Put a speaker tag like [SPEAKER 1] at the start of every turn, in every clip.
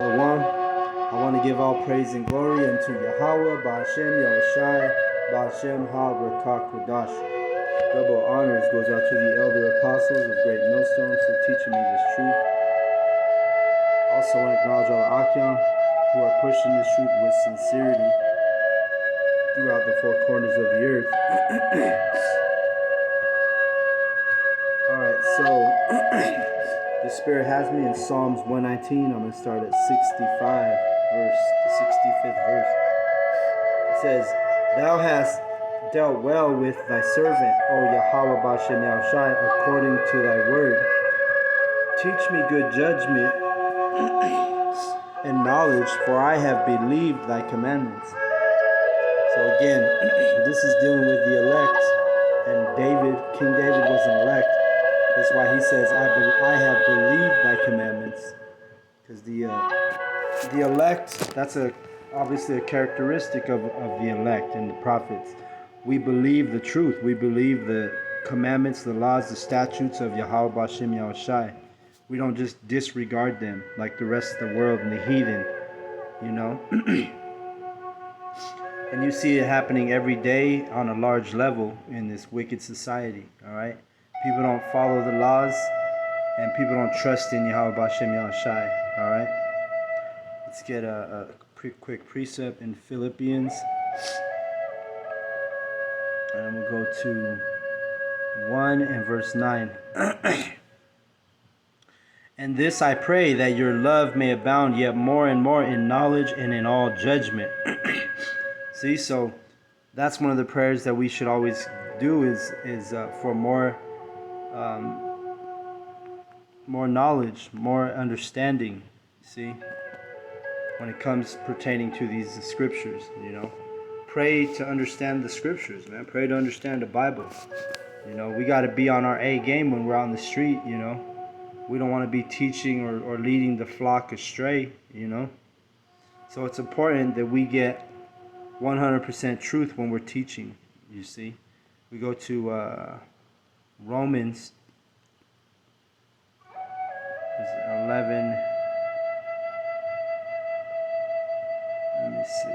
[SPEAKER 1] One, I want to give all praise and glory unto Yahweh, Ba'ashem, Yahushai, Ba'ashem, Ha-Brakah-Kodash. Double honors goes out to the elder apostles of Great Millstone for teaching me this truth. Also want to acknowledge all the Akyam who are pushing this truth with sincerity throughout the four corners of the earth. Alright, so the Spirit has me in Psalms 119. I'm going to start at 65 verse, the 65th verse. It says, Thou hast dealt well with thy servant, O Yahweh Ba'ashem Yahushai, according to thy word. Teach me good judgment and knowledge, for I have believed thy commandments. So again, this is dealing with the elect, and King David was an elect. That's why he says, I have believed thy commandments. Because the elect, that's obviously a characteristic of the elect and the prophets. We believe the truth. We believe the commandments, the laws, the statutes of Yahweh Ba'ashem Yahushai. We don't just disregard them like the rest of the world and the heathen, you know. And you see it happening every day on a large level in this wicked society, all right? People don't follow the laws, and people don't trust in Yahweh Ba'ashem Yahushai, all right? Let's get a quick precept in Philippians. And we'll go to 1 and verse 9. And this I pray, that your love may abound yet more and more in knowledge and in all judgment. See, so that's one of the prayers that we should always do is for more knowledge, more understanding. See, when it comes pertaining to these scriptures, you know, pray to understand the scriptures, man. Pray to understand the Bible. You know, we got to be on our A game when we're on the street. You know, we don't want to be teaching or leading the flock astray. You know, so it's important that we get 100% truth when we're teaching. You see, we go to Romans 11. Let me see.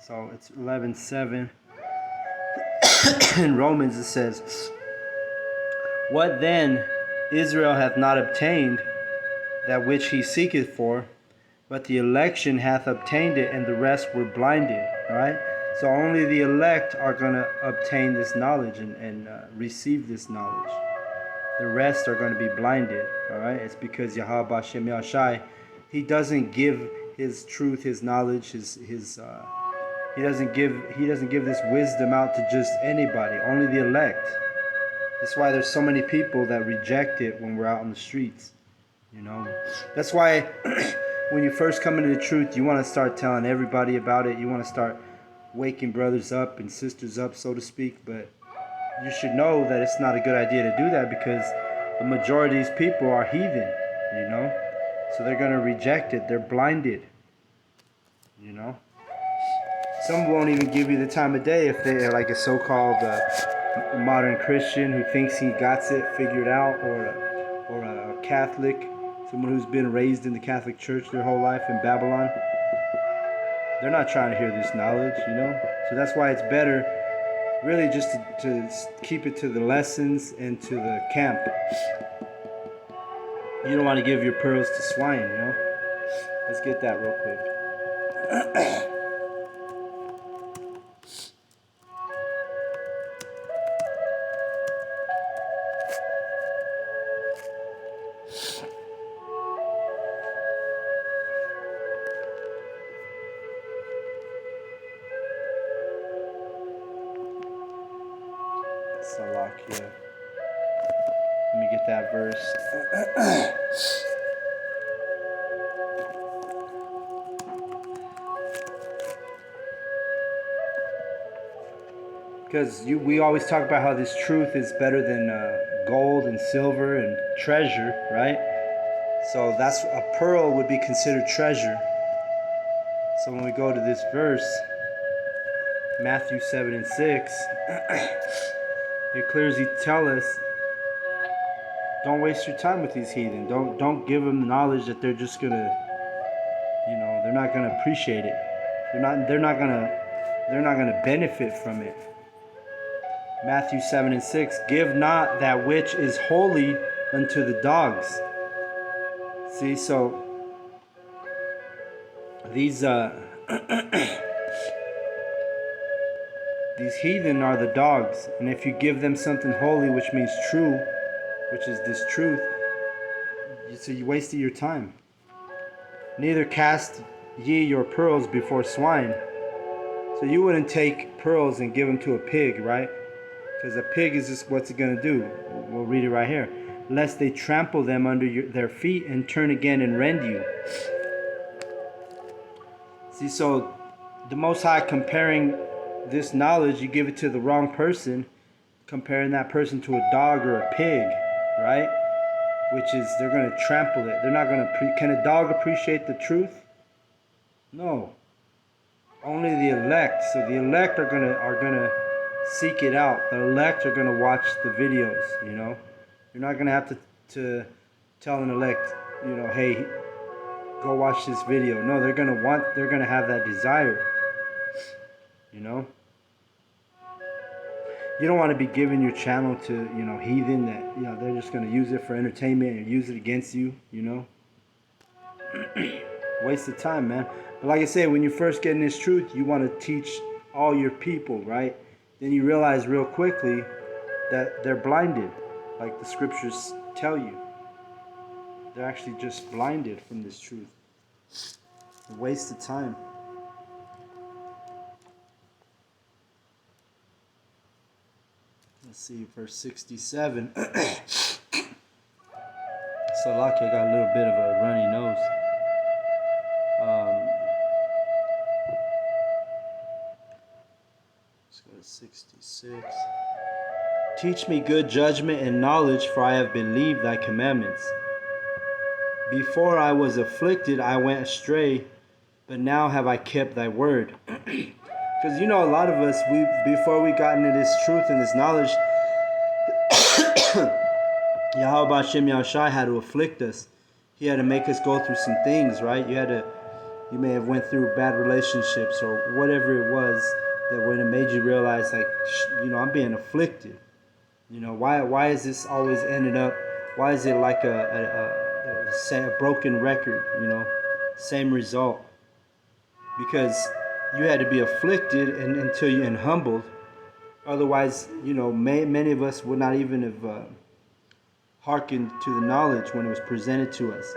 [SPEAKER 1] So it's 11:7. In Romans it says, What then Israel hath not obtained, that which he seeketh for, but the election hath obtained it, and the rest were blinded. All right? So only the elect are going to obtain this knowledge and receive this knowledge. The rest are going to be blinded. All right? It's because Yahweh Ba'ashem Yahushai, he doesn't give his truth, his knowledge, he doesn't give this wisdom out to just anybody, only the elect. That's why there's so many people that reject it when we're out on the streets. You know, that's why when you first come into the truth, you want to start telling everybody about it. You want to start waking brothers up and sisters up, so to speak. But you should know that it's not a good idea to do that, because the majority of these people are heathen, you know. So they're going to reject it. They're blinded, you know. Some won't even give you the time of day if they're like a so-called modern Christian who thinks he got it figured out, or a Catholic, someone who's been raised in the Catholic Church their whole life in Babylon. They're not trying to hear this knowledge, you know. So that's why it's better, really, just to keep it to the lessons and to the camp. You don't want to give your pearls to swine, you know. Let's get that real quick. Salakia. Let me get that verse. Because we always talk about how this truth is better than gold and silver and treasure, right? So that's a pearl would be considered treasure. So when we go to this verse, Matthew 7 and 6, it clearly tells us, don't waste your time with these heathen. Don't give them knowledge that they're just gonna, they're not gonna appreciate it. They're not gonna benefit from it. Matthew 7 and 6, give not that which is holy unto the dogs. See, so these these heathen are the dogs, and if you give them something holy, which means true, which is this truth, so you wasted your time. Neither cast ye your pearls before swine. So you wouldn't take pearls and give them to a pig, right? Because a pig is just what's it going to do? We'll read it right here. Lest they trample them under their feet and turn again and rend you. See, so the Most High comparing this knowledge, you give it to the wrong person, comparing that person to a dog or a pig, right? Which is, they're going to trample it. They're not going to, can a dog appreciate the truth? No. Only the elect. So the elect are gonna seek it out. The elect are gonna watch the videos, You're not gonna have to tell an elect, hey, go watch this video. No, they're gonna have that desire. You don't want to be giving your channel to, heathen that, they're just gonna use it for entertainment and use it against you, Waste of time, man. But like I said, when you first get in this truth, you want to teach all your people, right? Then you realize real quickly that they're blinded, like the scriptures tell you. They're actually just blinded from this truth. A waste of time. Let's see, verse 67. Salaki, I got a little bit of a runny nose. Let's go to 66. Teach me good judgment and knowledge, for I have believed thy commandments. Before I was afflicted, I went astray, but now have I kept thy word. Because a lot of us, before we got into this truth and this knowledge, Yahweh Hashem Yahushai had to afflict us. He had to make us go through some things, right? You may have went through bad relationships or whatever it was that when it made you realize, like, I'm being afflicted. Why is this always ended up? Why is it like a broken record? Same result. Because you had to be afflicted and humbled. Otherwise, many of us would not even have hearkened to the knowledge when it was presented to us.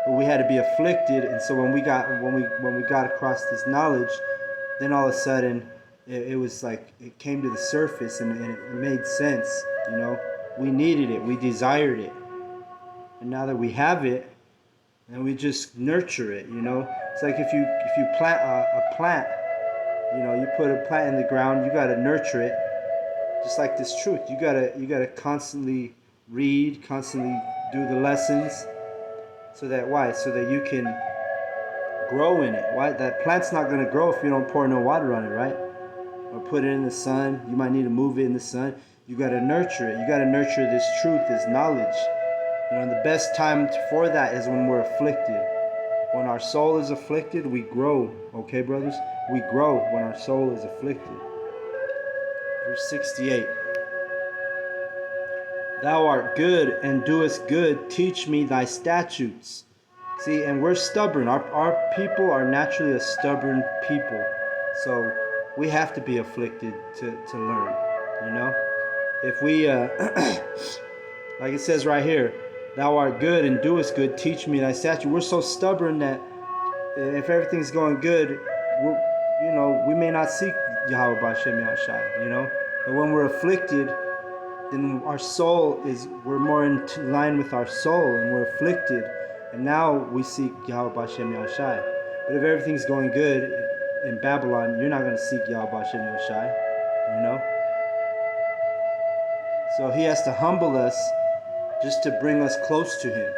[SPEAKER 1] But we had to be afflicted, and so when we got across this knowledge, then all of a sudden it was like it came to the surface and it made sense. We needed it, we desired it, and now that we have it, and we just nurture it. It's like if you plant a plant, you put a plant in the ground, you got to nurture it. Just like this truth, you gotta constantly read, constantly do the lessons, so that you can grow in it. Why? That plant's not gonna grow if you don't pour no water on it, right? Or put it in the sun. You might need to move it in the sun. You gotta nurture it. You gotta nurture this truth, this knowledge. The best time for that is when we're afflicted. When our soul is afflicted, we grow. Okay, brothers? We grow when our soul is afflicted. Verse 68. Thou art good and doest good. Teach me thy statutes. See, and we're stubborn. Our people are naturally a stubborn people. So we have to be afflicted to learn. If we, like it says right here, thou art good and doest good. Teach me thy statutes. We're so stubborn that if everything's going good, we may not seek Yahweh B'Shem Yahushai, But when we're afflicted, then our soul we're more in line with our soul, and we're afflicted, and now we seek Yahweh B'Shem Yahushai. But if everything's going good in Babylon, you're not going to seek Yahweh B'Shem Yahushai, So he has to humble us just to bring us close to him,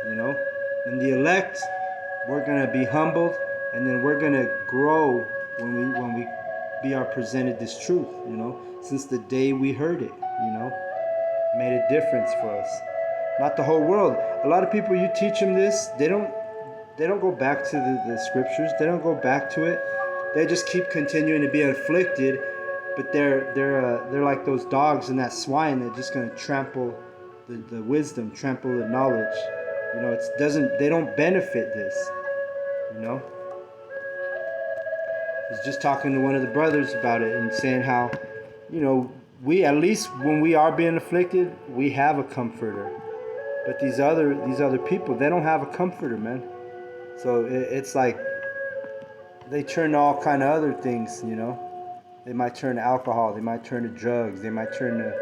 [SPEAKER 1] And the elect, we're gonna be humbled, and then we're gonna grow when we are presented this truth, Since the day we heard it, made a difference for us. Not the whole world. A lot of people, you teach them this, they don't go back to the scriptures. They don't go back to it. They just keep continuing to be afflicted, but they're like those dogs and that swine that's just gonna trample the wisdom, trample the knowledge. They don't benefit this. I was just talking to one of the brothers about it and saying how, we, at least when we are being afflicted, we have a comforter. But these other people, they don't have a comforter, man. So it's like they turn to all kind of other things, They might turn to alcohol, they might turn to drugs, they might turn to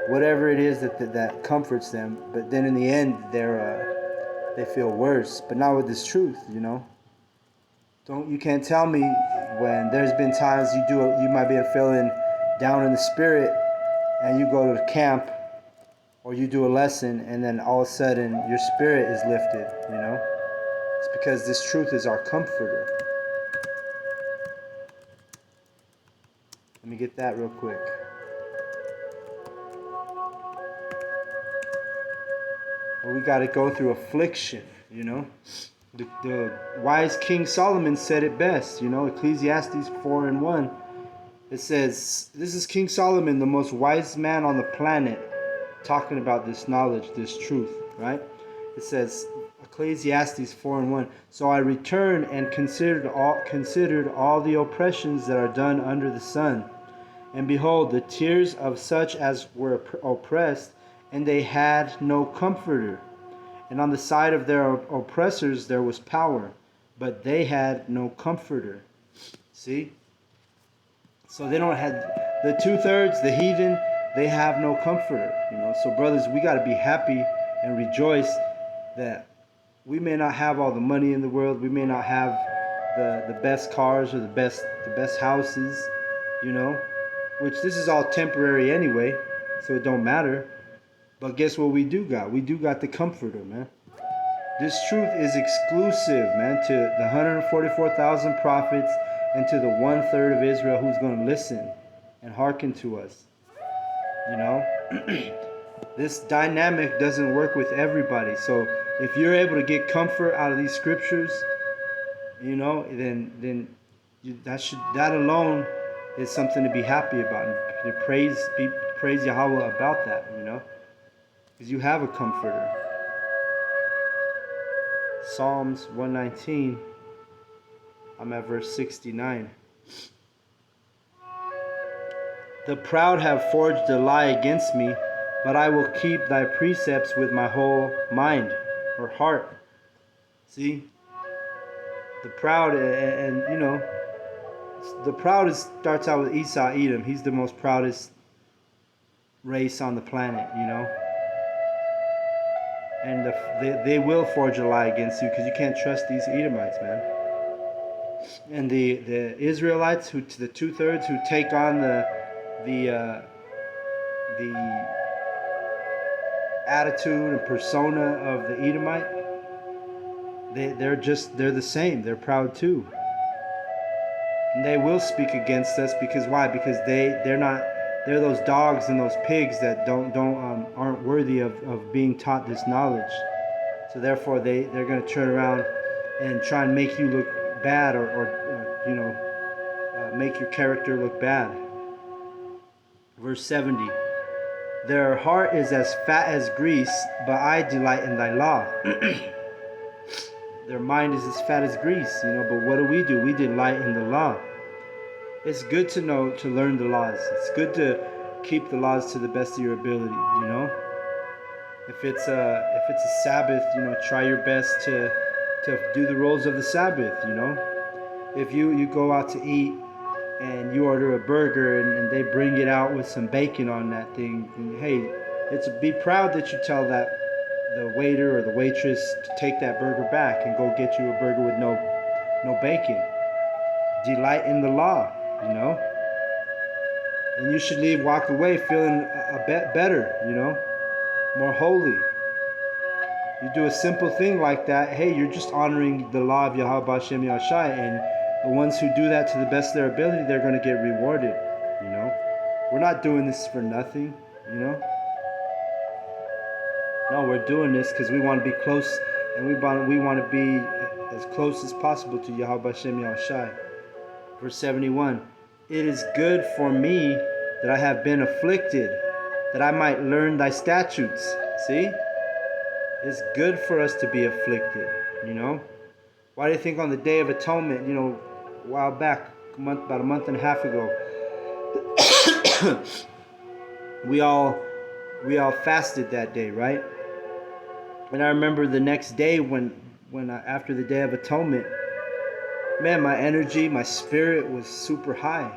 [SPEAKER 1] whatever it is that comforts them. But then in the end, they feel worse. But not with this truth, You can't tell me when there's been times you might be feeling down in the spirit, and you go to the camp or you do a lesson, and then all of a sudden your spirit is lifted, It's because this truth is our comforter. Let me get that real quick. But we got to go through affliction, The wise King Solomon said it best, Ecclesiastes 4:1. It says, this is King Solomon, the most wise man on the planet, talking about this knowledge, this truth, right? It says, Ecclesiastes 4:1. So I returned and considered all the oppressions that are done under the sun. And behold, the tears of such as were oppressed, and they had no comforter. And on the side of their oppressors there was power, but they had no comforter. See? So they don't have the 2/3, the heathen, they have no comforter. So brothers, we got to be happy and rejoice that we may not have all the money in the world, we may not have the best cars or the best houses, which this is all temporary anyway, so it don't matter. But guess what we do got? We do got the comforter, man. This truth is exclusive, man, to the 144,000 prophets and to the 1/3 of Israel who's going to listen and hearken to us. This dynamic doesn't work with everybody. So if you're able to get comfort out of these scriptures, then that alone is something to be happy about, and to praise Yahweh about that, because you have a comforter. Psalms 119, I'm at verse 69. The proud have forged a lie against me, but I will keep thy precepts with my whole mind or heart. See? The proud, and the proud starts out with Esau, Edom. He's the most proudest race on the planet, And they will forge a lie against you, because you can't trust these Edomites, man. And the Israelites, the 2/3 who take on the attitude and persona of the Edomite, they're the same. They're proud too. And they will speak against us, because why? Because they're those dogs and those pigs that aren't worthy of being taught this knowledge. So therefore they're going to turn around and try and make you look bad, or make your character look bad. Verse 70. Their heart is as fat as grease, but I delight in thy law. Their mind is as fat as grease, but what do? We delight in the law. It's good to learn the laws. It's good to keep the laws to the best of your ability, If it's a Sabbath, try your best to do the rules of the Sabbath, If you go out to eat and you order a burger and they bring it out with some bacon on that thing, and hey, be proud that you tell the waiter or the waitress to take that burger back and go get you a burger with no bacon. Delight in the law, And you should walk away feeling a bit better, more holy. You do a simple thing like that, hey, you're just honoring the law of Yahweh Hashem Yahshai, and the ones who do that to the best of their ability, they're going to get rewarded, We're not doing this for nothing, No, we're doing this because we want to be close, and we want to be as close as possible to Yahweh Hashem Yahshai. Verse 71, it is good for me that I have been afflicted, that I might learn thy statutes. See? It's good for us to be afflicted, Why do you think on the Day of Atonement, a while back, about a month and a half ago, we all fasted that day, right? And I remember the next day when after the Day of Atonement, man, my energy, my spirit was super high,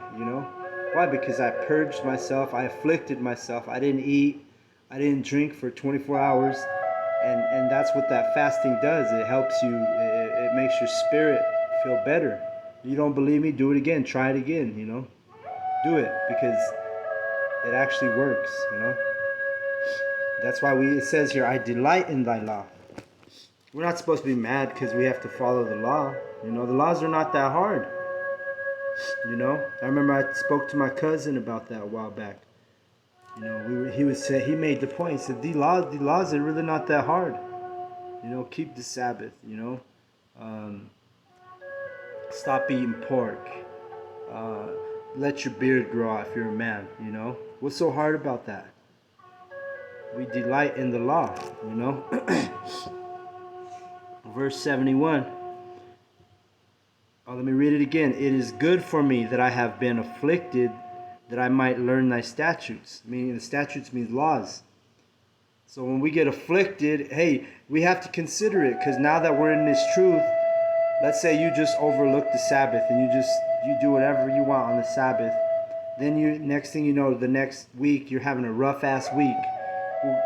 [SPEAKER 1] Why? Because I purged myself, I afflicted myself, I didn't eat, I didn't drink for 24 hours. And that's what that fasting does. It helps you, it makes your spirit feel better. You don't believe me? Do it again. Try it again, Do it, because it actually works, That's why it says here, I delight in thy law. We're not supposed to be mad because we have to follow the law. The laws are not that hard. I remember I spoke to my cousin about that a while back. He made the point. He said, the laws are really not that hard. Keep the Sabbath, stop eating pork. Let your beard grow out if you're a man, What's so hard about that? We delight in the law, Verse 71. Let me read it again. It is good for me that I have been afflicted, that I might learn thy statutes. Meaning the statutes means laws. So when we get afflicted, hey, we have to consider it, because now that we're in this truth, let's say you just overlook the Sabbath and you do whatever you want on the Sabbath. Then next thing you know, the next week you're having a rough ass week.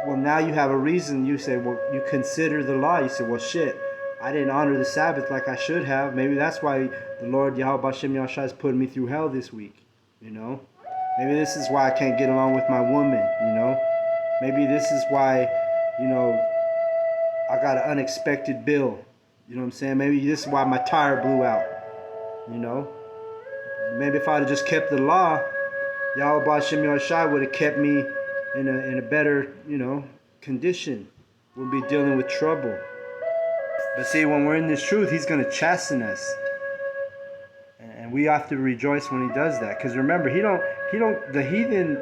[SPEAKER 1] Well, now you have a reason. You say, well, you consider the law. You say, well, shit, I didn't honor the Sabbath like I should have. Maybe that's why the Lord Yahweh Hashem Yahshai is putting me through hell this week. Maybe this is why I can't get along with my woman, Maybe this is why, I got an unexpected bill. You know what I'm saying? Maybe this is why my tire blew out. Maybe if I had just kept the law, Yahweh Hashem Yahshai would have kept me in a better, condition. We'll be dealing with trouble. But see, when we're in this truth, he's going to chasten us. And we have to rejoice when he does that. Because remember, the heathen,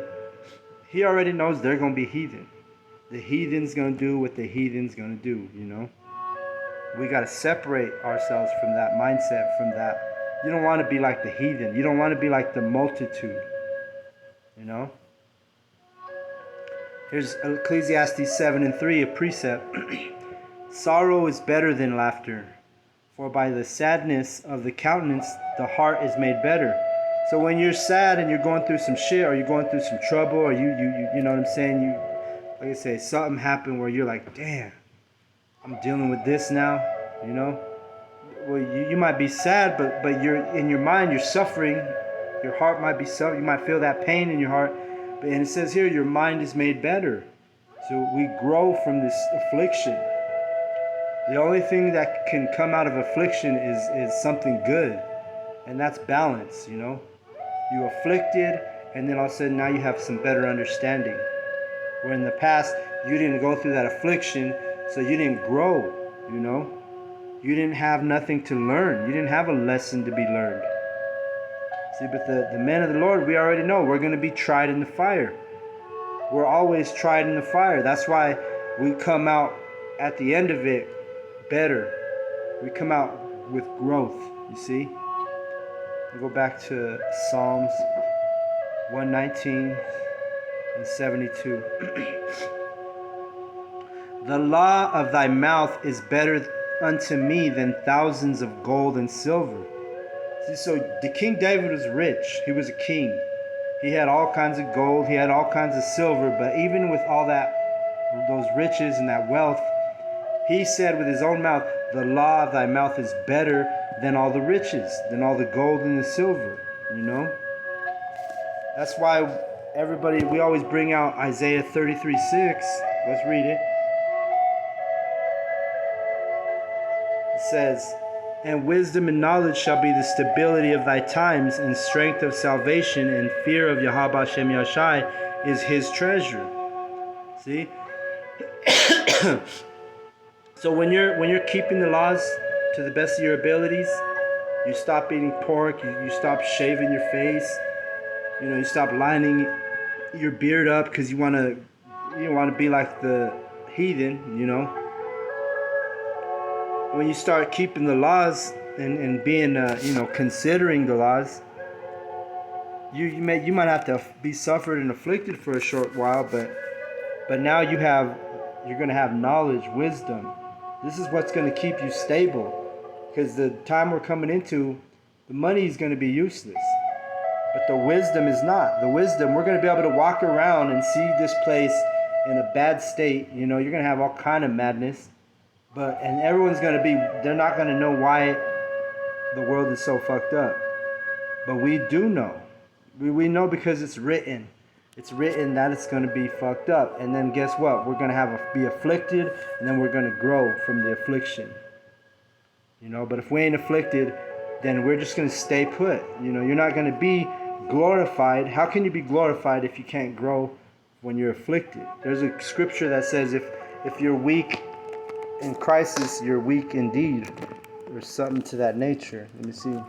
[SPEAKER 1] he already knows they're going to be heathen. The heathen's going to do what the heathen's going to do, We got to separate ourselves from that mindset, from that. You don't want to be like the heathen. You don't want to be like the multitude, Here's Ecclesiastes 7:3, a precept. Sorrow is better than laughter, for by the sadness of the countenance, the heart is made better. So when you're sad and you're going through some shit, or you're going through some trouble, or you know what I'm saying? Like I say, something happened where you're like, damn, I'm dealing with this now, Well, you might be sad, but you're in your mind, you're suffering. Your heart might be suffering. You might feel that pain in your heart. And it says here, your mind is made better. So we grow from this affliction. The only thing that can come out of affliction is something good. And that's balance, You afflicted, and then all of a sudden now you have some better understanding. Where in the past, you didn't go through that affliction, so you didn't grow, You didn't have nothing to learn. You didn't have a lesson to be learned. See, but the men of the Lord, we already know we're going to be tried in the fire. We're always tried in the fire. That's why we come out at the end of it better. We come out with growth, you see. We go back to Psalms 119 and 72. The law of thy mouth is better unto me than thousands of gold and silver. See, so the King David was rich. He was a king. He had all kinds of gold. He had all kinds of silver. But even with all those riches and that wealth, he said with his own mouth, the law of thy mouth is better than all the riches, than all the gold and the silver, That's why we always bring out Isaiah 33:6. Let's read it. It says, "And wisdom and knowledge shall be the stability of thy times, and strength of salvation, and fear of Yahweh Hashem Yashai is his treasure." See? So when you're keeping the laws to the best of your abilities, you stop eating pork, you stop shaving your face, you stop lining your beard up because you want to be like the heathen. When you start keeping the laws and being considering the laws, you might have to be suffered and afflicted for a short while, but now you're going to have knowledge, wisdom. This is what's going to keep you stable, because the time we're coming into, the money is going to be useless, but the wisdom is not. The wisdom, we're going to be able to walk around and see this place in a bad state. You're going to have all kind of madness, and everyone's going to they're not going to know why the world is so fucked up. But we do know. We know because it's written. It's written that it's going to be fucked up. And then guess what? We're going to be afflicted, and then we're going to grow from the affliction. But if we ain't afflicted, then we're just going to stay put. You're not going to be glorified. How can you be glorified if you can't grow when you're afflicted? There's a scripture that says if you're weak in crisis, you're weak indeed, or something to that nature. Let me see.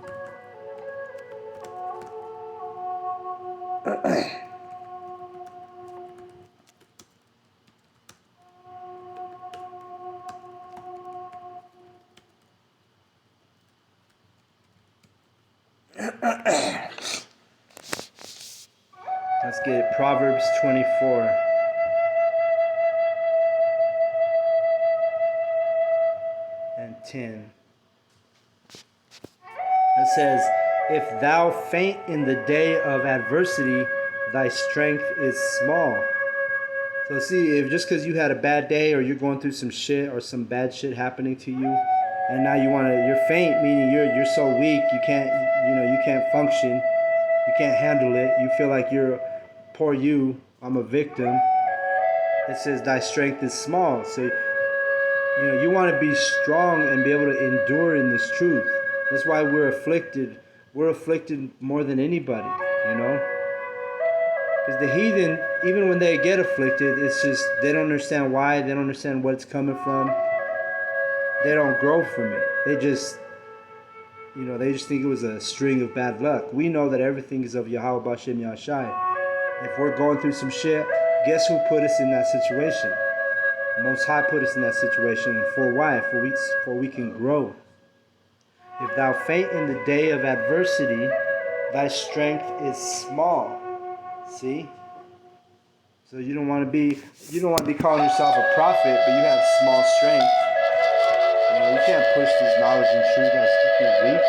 [SPEAKER 1] Let's get it. Proverbs 24. And 10. It says, "If thou faint in the day of adversity, thy strength is small." So see, if just because you had a bad day, or you're going through some shit, or some bad shit happening to you, and now you're faint, meaning you're so weak, you can't function, you can't handle it, you feel like poor you, I'm a victim. It says thy strength is small. So you want to be strong and be able to endure in this truth. That's why we're afflicted. We're afflicted more than anybody, Because the heathen, even when they get afflicted, it's just they don't understand why. They don't understand what it's coming from. They don't grow from it. They just think it was a string of bad luck. We know that everything is of Yahweh Bashem Yashai. If we're going through some shit, guess who put us in that situation? Most High put us in that situation. And for why? For we can grow. If thou faint in the day of adversity, thy strength is small. See? So you don't want to be calling yourself a prophet, but you have small strength. You can't push this knowledge and truth if you're weak.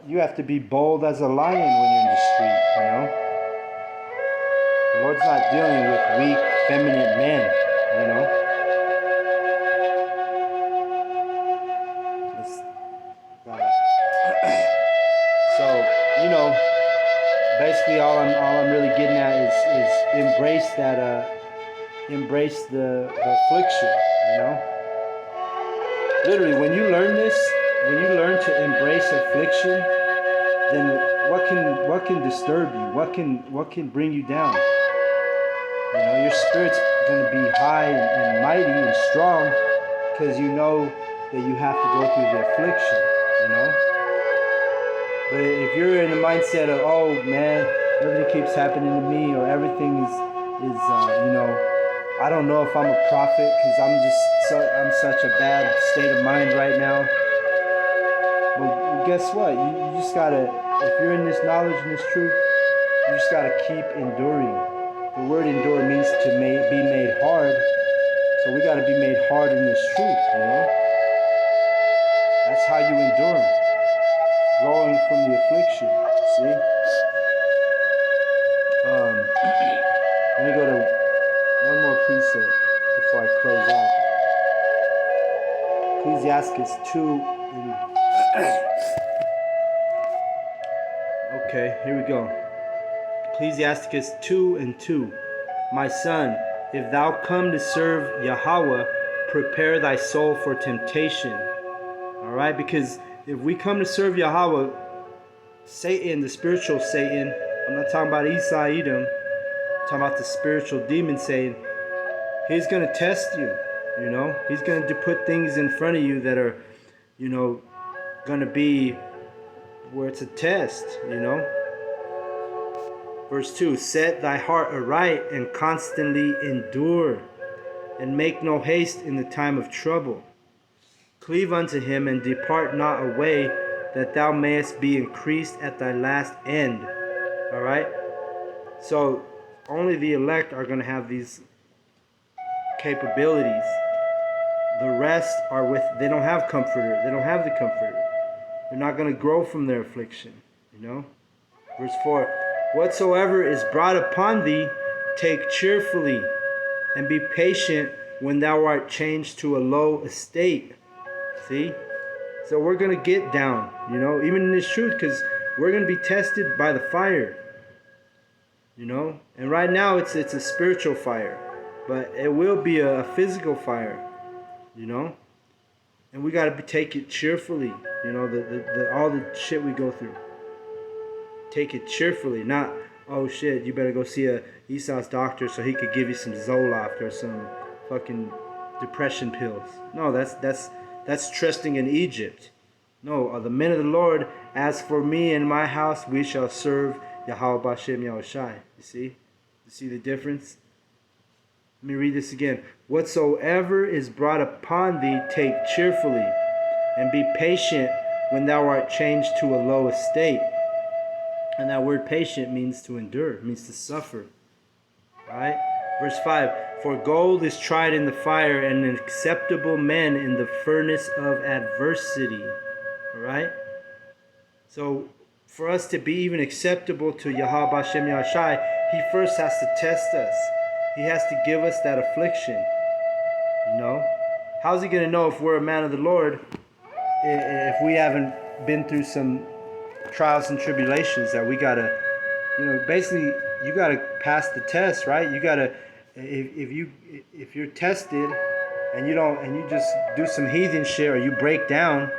[SPEAKER 1] You have to be bold as a lion when you're in the street, The Lord's not dealing with weak, feminine men, So, basically all I'm really getting at is embrace the affliction, Literally, when you learn this, when you learn to embrace affliction, then what can disturb you? What can bring you down? Your spirit's going to be high and mighty and strong, because you know that you have to go through the affliction, But if you're in the mindset of, oh man, everything keeps happening to me, or everything is I don't know if I'm a prophet because I'm such a bad state of mind right now. But guess what? You just gotta, if you're in this knowledge and this truth, you just gotta keep enduring. The word endure means to be made hard. So we gotta be made hard in this truth, That's how you endure. Growing from the affliction. See? Let me go to one more precept before I close out. Ecclesiastes 2. Okay, here we go. Ecclesiasticus 2:2. My son, if thou come to serve Yahweh, prepare thy soul for temptation. Alright, because if we come to serve Yahweh, Satan, the spiritual Satan, I'm not talking about Esau Edom, I'm talking about the spiritual demon Satan, he's going to test you, he's going to put things in front of you that are, going to be where it's a test, Verse 2, set thy heart aright and constantly endure, and make no haste in the time of trouble. Cleave unto him and depart not away, that thou mayest be increased at thy last end. Alright? So, only the elect are going to have these capabilities. The rest are they don't have comforter. They don't have the comforter. They're not going to grow from their affliction. Verse 4, whatsoever is brought upon thee, take cheerfully, and be patient when thou art changed to a low estate. See? So we're going to get down, even in this truth, because we're going to be tested by the fire. And right now it's a spiritual fire, but it will be a physical fire, And we got to take it cheerfully, all the shit we go through. Take it cheerfully, not, oh shit, you better go see a Esau's doctor so he could give you some Zoloft or some fucking depression pills. No, that's trusting in Egypt. No, the men of the Lord, as for me and my house, we shall serve Yahweh B'Shem Yahushai. You see the difference? Let me read this again. Whatsoever is brought upon thee, take cheerfully, and be patient when thou art changed to a low estate. And that word patient means to endure, means to suffer. Right? Verse 5, for gold is tried in the fire, and an acceptable man in the furnace of adversity. Alright? So, for us to be even acceptable to Yahweh B'Shem Yahushai, he first has to test us. He has to give us that affliction. How's he going to know if we're a man of the Lord if we haven't been through some trials and tribulations that we got to, basically you got to pass the test, right? You got to, if you're tested and you just do some heathen shit or you break down,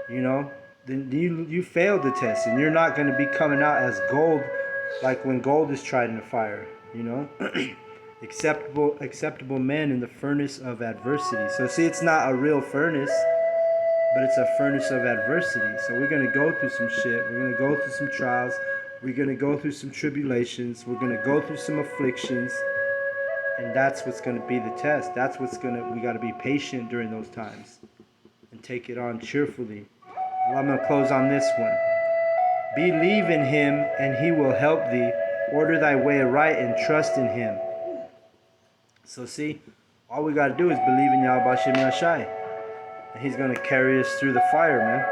[SPEAKER 1] then you failed the test, and you're not going to be coming out as gold like when gold is tried in the fire, acceptable men in the furnace of adversity. So see, it's not a real furnace, but it's a furnace of adversity. So we're going to go through some shit. We're going to go through some trials. We're going to go through some tribulations. We're going to go through some afflictions. And that's what's going to be the test. We got to be patient during those times and take it on cheerfully. Well, I'm going to close on this one. Believe in him and he will help thee. Order thy way aright and trust in him. So see, all we got to do is believe in Yahweh B'Shem Yahushai. And he's going to carry us through the fire, man.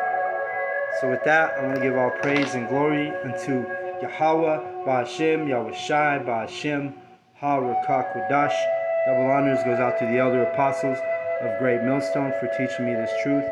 [SPEAKER 1] So with that, I'm going to give all praise and glory unto Yahweh B'Shem Yahushai B'Shem HaRakah Kodash. Double honors goes out to the elder apostles of Great Millstone for teaching me this truth.